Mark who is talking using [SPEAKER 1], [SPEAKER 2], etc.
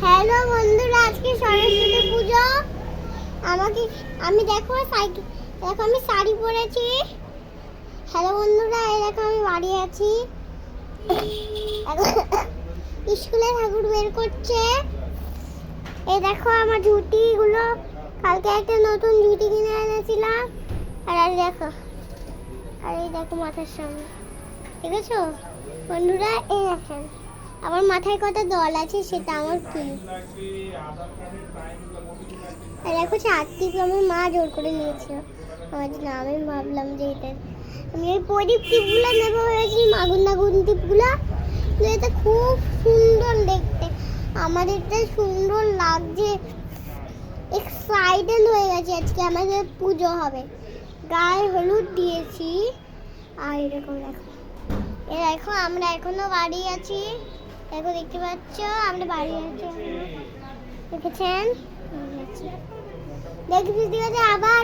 [SPEAKER 1] Hello বন্ধুরা, আজকে সরস্বতী পুজো। আমি দেখো আমি শাড়ি পরেছি। হ্যালো বন্ধুরা, এই দেখো আমি বাড়ি আছি। স্কুলে ঠাকুর বের করছে। এই দেখো আমার ঝুঁটিগুলো, কালকে একটা নতুন ঝুঁটি কিনে এনেছিলাম। আর এই দেখো মাথার সামনে, ঠিক আছে বন্ধুরা? এই দেখেন আমার মাথায় কত দল আছে, সেটা আমার কি। দেখো চারটিপ আমার মা জোর করে নিয়েছিল আমার জন্য। আমি ভাবলাম যে আমি ওই প্রদীপ টিপগুলো নেবো হয়েছি, মাগুন নাগুন টিপগুলো। এটা খুব সুন্দর দেখতে, আমাদেরটা সুন্দর লাগছে। এক্সাইটেড হয়ে গেছে, আজকে আমাদের পুজো হবে। গায়ে হলুদ দিয়েছি। আর এরকম দেখো আমরা এখনো বাড়ি আছি। দেখো দেখতে পাচ্ছ আমরা বাড়ি আছি, দেখেছেন? ঠিক আছে, আবার